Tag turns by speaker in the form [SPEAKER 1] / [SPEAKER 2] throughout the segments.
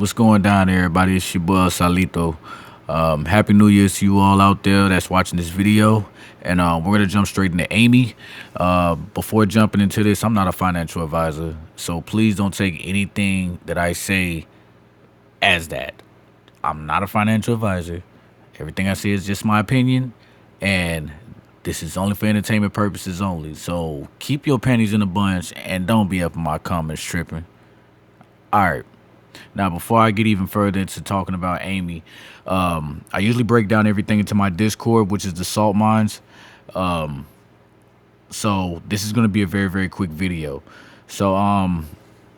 [SPEAKER 1] What's going down, everybody? It's your boy Salito. Happy New Year's to you all out there that's watching this video. And we're gonna jump straight into Amy. Before jumping into this, I'm not a financial advisor, so please don't take anything that I say as that. I'm not a financial advisor. Everything I say is just my opinion, and this is only for entertainment purposes only. So keep your pennies in a bunch and don't be up in my comments tripping. All right. Now, before I get even further into talking about Amy, I usually break down everything into my Discord, which is the Salt Mines. So this is going to be a very, very quick video. So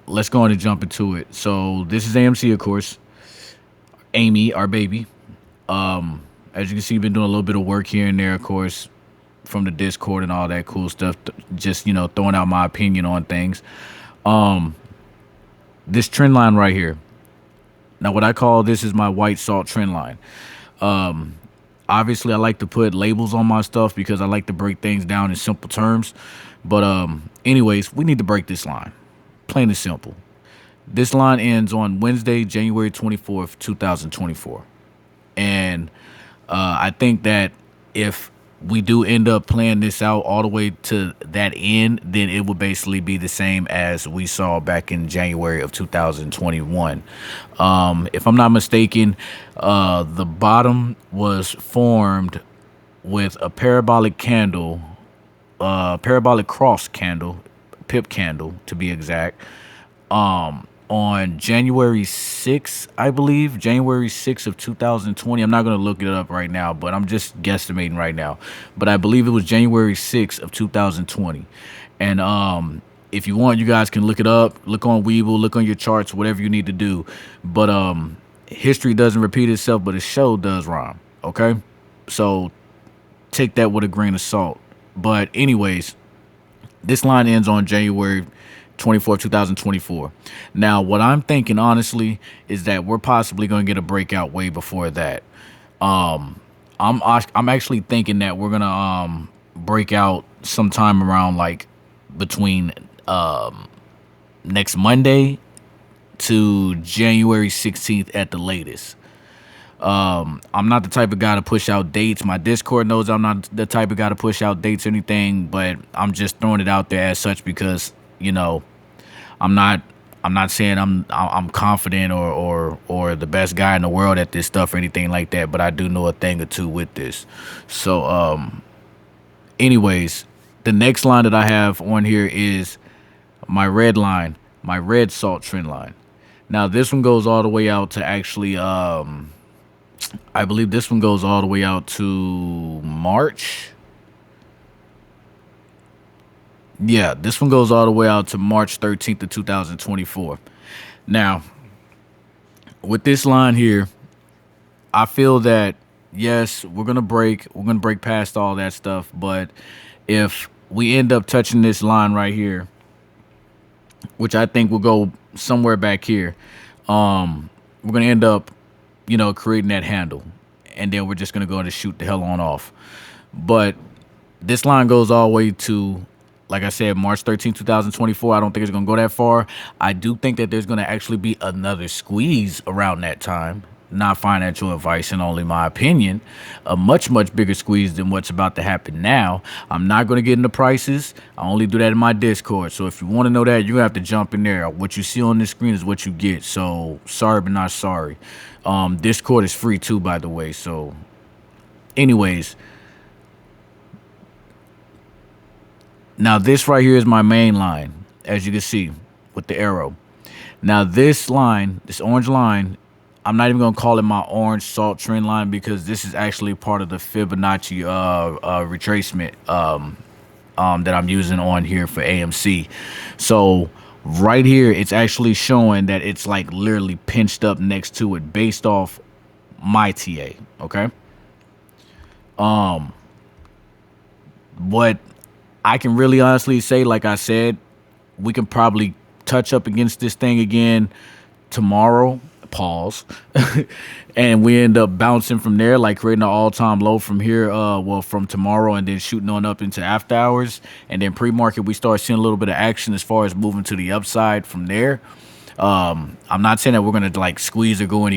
[SPEAKER 1] let's go on and jump into it. So this is AMC, of course. Amy, our baby. As you can see, been doing a little bit of work here and there, of course, from the Discord and all that cool stuff. Just throwing out my opinion on things. This trend line right here. Now, what I call this is my white salt trend line. Obviously, I like to put labels on my stuff because I like to break things down in simple terms. But anyways, we need to break this line. Plain and simple. This line ends on Wednesday, January 24th, 2024. And I think that if we do end up playing this out all the way to that end, then it would basically be the same as we saw back in January of 2021. If I'm not mistaken, the bottom was formed with a parabolic candle, parabolic cross candle, pip candle to be exact, on January 6th, I believe, January 6th of 2020. I'm not going to look it up right now, but I'm just guesstimating right now. But I believe it was January 6th of 2020. And if you want, you guys can look it up, look on Weeble, look on your charts, whatever you need to do. But history doesn't repeat itself, but a show does rhyme, okay? So take that with a grain of salt. But anyways, this line ends on January 24th, 2024. Now, what I'm thinking, honestly, is that we're possibly going to get a breakout way before that. I'm actually thinking that we're gonna break out sometime around like between next Monday to January 16th at the latest. I'm not the type of guy to push out dates. My Discord knows I'm not the type of guy to push out dates or anything, but I'm just throwing it out there as such because I'm not saying I'm confident or the best guy in the world at this stuff or anything like that, but I do know a thing or two with this. So anyways, the next line that I have on here is my red line, my red salt trend line. Now this one goes all the way out to actually I believe this one goes all the way out to March. Yeah, this one goes all the way out to March 13th of 2024. Now, with this line here, I feel that yes, we're gonna break past all that stuff, but if we end up touching this line right here, which I think will go somewhere back here, we're gonna end up, creating that handle, and then we're just gonna go and shoot the hell on off. But this line goes all the way to, like I said, March 13th, 2024. I don't think it's going to go that far. I do think that there's going to actually be another squeeze around that time. Not financial advice and only my opinion. A much, much bigger squeeze than what's about to happen now. I'm not going to get into prices. I only do that in my Discord. So if you want to know that, you're going to have to jump in there. What you see on the screen is what you get. So sorry, but not sorry. Discord is free too, by the way. So anyways, now this right here is my main line, as you can see, with the arrow. Now this line, this orange line, I'm not even going to call it my orange salt trend line because this is actually part of the Fibonacci retracement that I'm using on here for AMC. So right here, it's actually showing that it's like literally pinched up next to it based off my TA, okay? What I can really honestly say, like I said, we can probably touch up against this thing again tomorrow. Pause. And we end up bouncing from there, like creating an all-time low from here, from tomorrow, and then shooting on up into after hours. And then pre-market, we start seeing a little bit of action as far as moving to the upside from there. I'm not saying that we're gonna like squeeze or go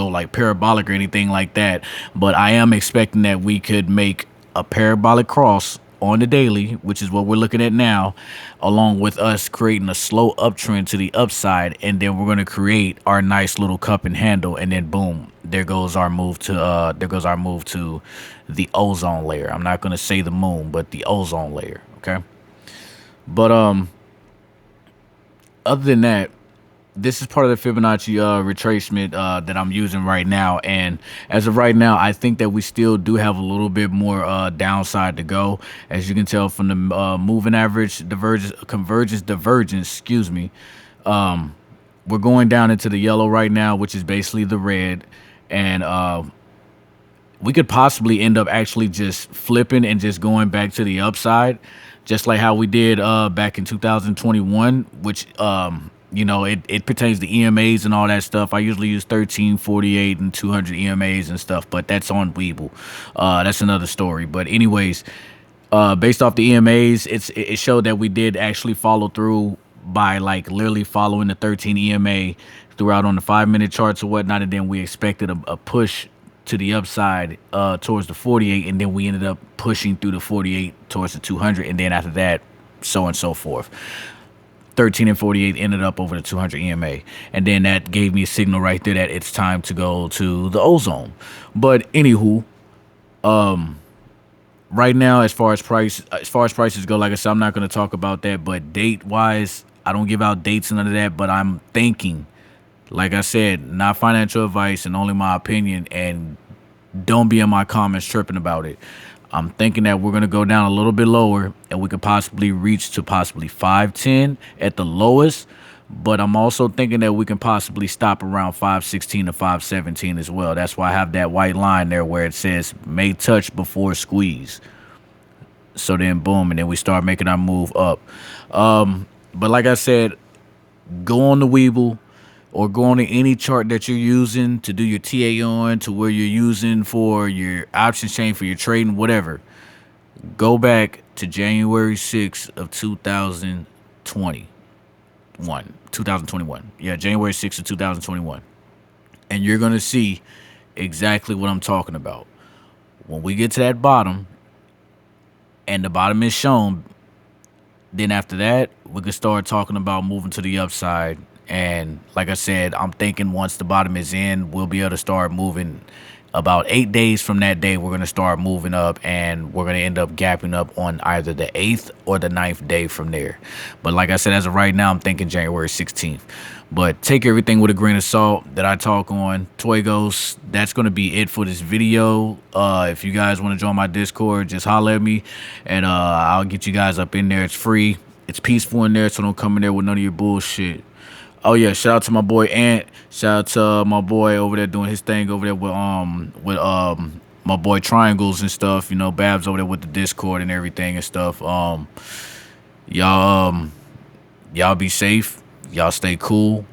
[SPEAKER 1] like parabolic or anything like that, but I am expecting that we could make a parabolic cross on the daily, which is what we're looking at now, along with us creating a slow uptrend to the upside, and then we're gonna create our nice little cup and handle, and then boom, there goes our move to the ozone layer. I'm not gonna say the moon, but the ozone layer. Okay, but other than that, this is part of the Fibonacci retracement that I'm using right now, and as of right now, I think that we still do have a little bit more downside to go. As you can tell from the moving average divergence. Excuse me. We're going down into the yellow right now, which is basically the red, and we could possibly end up actually just flipping and just going back to the upside, just like how we did back in 2021, which it pertains to EMAs and all that stuff. I usually use 13, 48, and 200 EMAs and stuff, but that's on Weeble. That's another story. But anyways, based off the EMAs, it showed that we did actually follow through by like literally following the 13 EMA throughout on the 5 minute charts or whatnot, and then we expected a push to the upside towards the 48, and then we ended up pushing through the 48 towards the 200, and then after that, so on and so forth. 13 and 48 ended up over the 200 EMA, and then that gave me a signal right there that it's time to go to the ozone. But anywho, right now, as far as prices go, like I said, I'm not going to talk about that. But date wise, I don't give out dates and none of that. But I'm thinking, like I said, not financial advice and only my opinion. And don't be in my comments tripping about it. I'm thinking that we're going to go down a little bit lower, and we could possibly reach to possibly 510 at the lowest. But I'm also thinking that we can possibly stop around 516 to 517 as well. That's why I have that white line there where it says may touch before squeeze. So then boom, and then we start making our move up. But like I said, go on the Weeble or go on to any chart that you're using to do your TA on, to where you're using for your option chain for your trading, whatever. Go back to January 6th of 2021. Yeah, January 6th of 2021. And you're going to see exactly what I'm talking about. When we get to that bottom, and the bottom is shown, then after that, we can start talking about moving to the upside. And like I said, I'm thinking once the bottom is in, we'll be able to start moving. About 8 days from that day, we're going to start moving up, and we're going to end up gapping up on either the 8th or the 9th day from there. But like I said, as of right now, I'm thinking January 16th. But take everything with a grain of salt that I talk on. Toy Ghost, that's going to be it for this video. If you guys want to join my Discord, just holler at me, and I'll get you guys up in there. It's free. It's peaceful in there, so don't come in there with none of your bullshit. Oh yeah, shout out to my boy Ant. Shout out to my boy over there doing his thing over there with my boy Triangles and stuff. You know, Babs over there with the Discord and everything and stuff. Y'all be safe. Y'all stay cool.